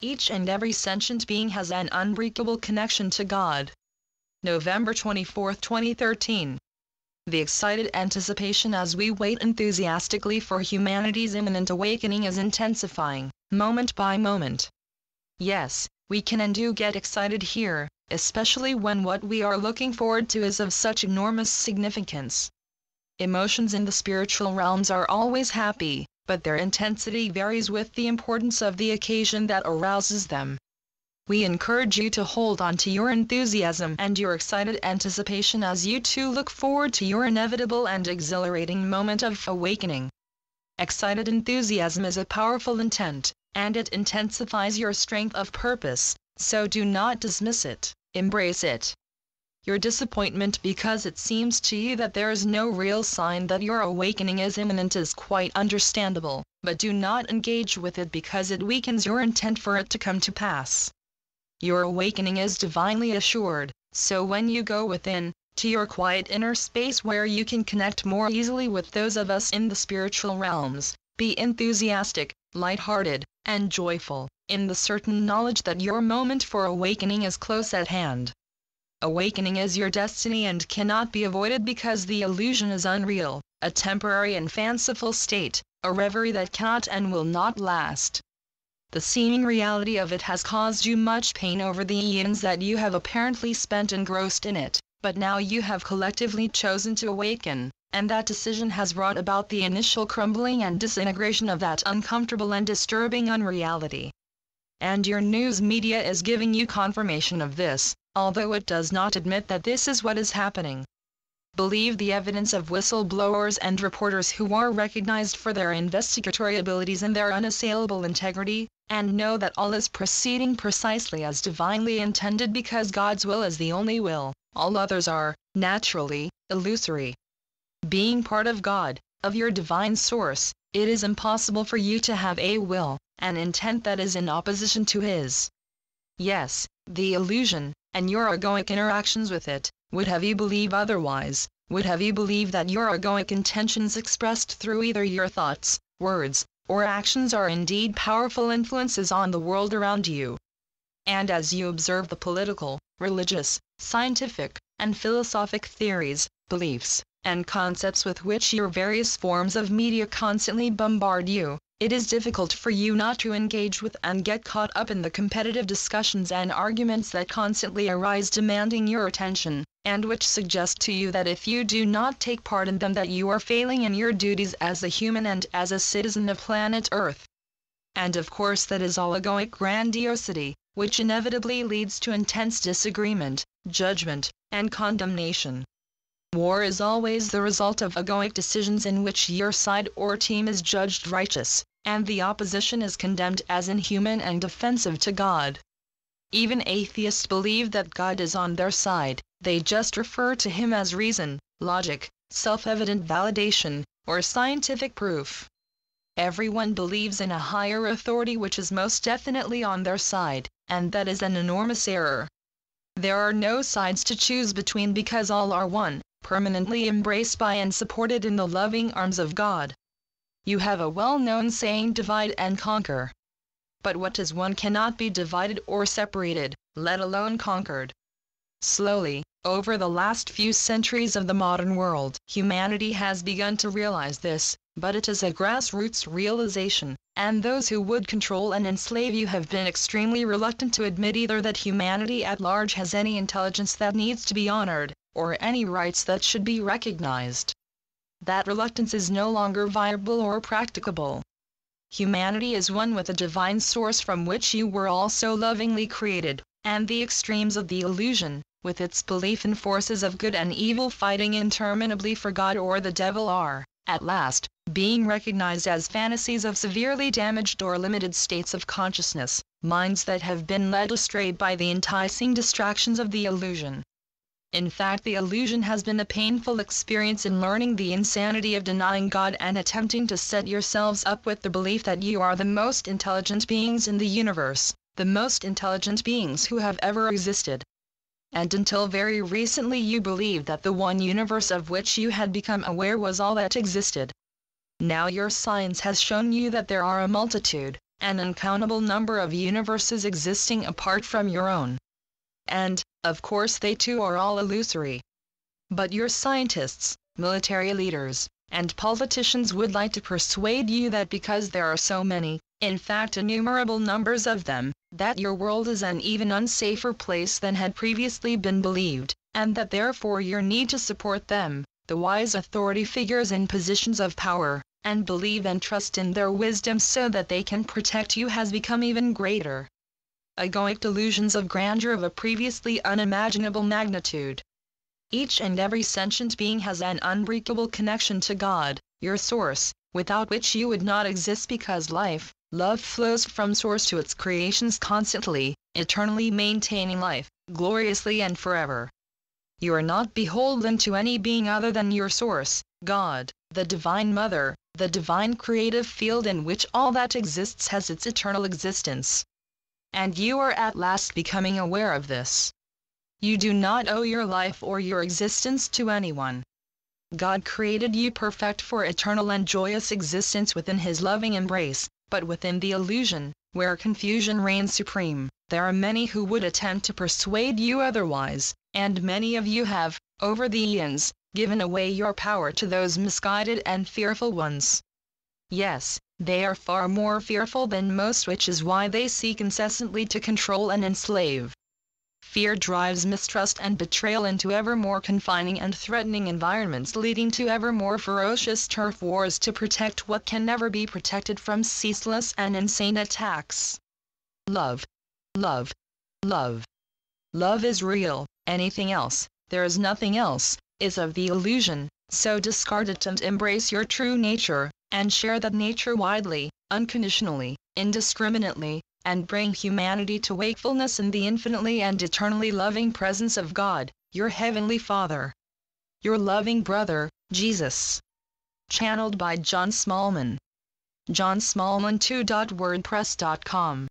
Each and every sentient being has an unbreakable connection to God. November 24, 2013. The excited anticipation as we wait enthusiastically for humanity's imminent awakening is intensifying, moment by moment. Yes, we can and do get excited here, especially when what we are looking forward to is of such enormous significance. Emotions in the spiritual realms are always happy, but their intensity varies with the importance of the occasion that arouses them. We encourage you to hold on to your enthusiasm and your excited anticipation as you too look forward to your inevitable and exhilarating moment of awakening. Excited enthusiasm is a powerful intent, and it intensifies your strength of purpose, so do not dismiss it, embrace it. Your disappointment because it seems to you that there is no real sign that your awakening is imminent is quite understandable, but do not engage with it because it weakens your intent for it to come to pass. Your awakening is divinely assured, so when you go within, to your quiet inner space where you can connect more easily with those of us in the spiritual realms, be enthusiastic, light-hearted, and joyful, in the certain knowledge that your moment for awakening is close at hand. Awakening is your destiny and cannot be avoided because the illusion is unreal, a temporary and fanciful state, a reverie that cannot and will not last. The seeming reality of it has caused you much pain over the eons that you have apparently spent engrossed in it, but now you have collectively chosen to awaken, and that decision has brought about the initial crumbling and disintegration of that uncomfortable and disturbing unreality. And your news media is giving you confirmation of this, although it does not admit that this is what is happening. Believe the evidence of whistleblowers and reporters who are recognized for their investigatory abilities and their unassailable integrity, and know that all is proceeding precisely as divinely intended because God's will is the only will, all others are, naturally, illusory. Being part of God, of your divine source, it is impossible for you to have a will, an intent that is in opposition to His. Yes, the illusion, and your egoic interactions with it, would have you believe otherwise, would have you believe that your egoic intentions expressed through either your thoughts, words, or actions are indeed powerful influences on the world around you. And as you observe the political, religious, scientific, and philosophic theories, beliefs, and concepts with which your various forms of media constantly bombard you, it is difficult for you not to engage with and get caught up in the competitive discussions and arguments that constantly arise demanding your attention, and which suggest to you that if you do not take part in them that you are failing in your duties as a human and as a citizen of planet Earth. And of course that is all egoic grandiosity, which inevitably leads to intense disagreement, judgment, and condemnation. War is always the result of egoic decisions in which your side or team is judged righteous, and the opposition is condemned as inhuman and offensive to God. Even atheists believe that God is on their side, they just refer to Him as reason, logic, self-evident validation, or scientific proof. Everyone believes in a higher authority which is most definitely on their side, and that is an enormous error. There are no sides to choose between because all are one, permanently embraced by and supported in the loving arms of God. You have a well-known saying, divide and conquer. But what is one cannot be divided or separated, let alone conquered. Slowly, over the last few centuries of the modern world, humanity has begun to realize this, but it is a grassroots realization, and those who would control and enslave you have been extremely reluctant to admit either that humanity at large has any intelligence that needs to be honored, or any rights that should be recognized. That reluctance is no longer viable or practicable. Humanity is one with a divine source from which you were all so lovingly created, and the extremes of the illusion, with its belief in forces of good and evil fighting interminably for God or the devil are, at last, being recognized as fantasies of severely damaged or limited states of consciousness, minds that have been led astray by the enticing distractions of the illusion. In fact, the illusion has been a painful experience in learning the insanity of denying God and attempting to set yourselves up with the belief that you are the most intelligent beings in the universe, the most intelligent beings who have ever existed. And until very recently you believed that the one universe of which you had become aware was all that existed. Now your science has shown you that there are a multitude, an uncountable number of universes existing apart from your own. And, of course, they too are all illusory. But your scientists, military leaders, and politicians would like to persuade you that because there are so many, in fact innumerable numbers of them, that your world is an even unsafer place than had previously been believed, and that therefore your need to support them, the wise authority figures in positions of power, and believe and trust in their wisdom so that they can protect you has become even greater. Egoic delusions of grandeur of a previously unimaginable magnitude. Each and every sentient being has an unbreakable connection to God, your source, without which you would not exist because life, love flows from source to its creations constantly, eternally maintaining life, gloriously and forever. You are not beholden to any being other than your source, God, the Divine Mother, the divine creative field in which all that exists has its eternal existence. And you are at last becoming aware of this. You do not owe your life or your existence to anyone. God created you perfect for eternal and joyous existence within His loving embrace, but within the illusion, where confusion reigns supreme, there are many who would attempt to persuade you otherwise, and many of you have, over the eons, given away your power to those misguided and fearful ones. Yes, they are far more fearful than most, which is why they seek incessantly to control and enslave. Fear drives mistrust and betrayal into ever more confining and threatening environments, leading to ever more ferocious turf wars to protect what can never be protected from ceaseless and insane attacks. Love. Love. Love. Love is real. Anything else, there is nothing else, is of the illusion, so discard it and embrace your true nature, and share that nature widely, unconditionally, indiscriminately, and bring humanity to wakefulness in the infinitely and eternally loving presence of God, your Heavenly Father. Your loving brother, Jesus. Channeled by John Smallman. johnsmallman2.wordpress.com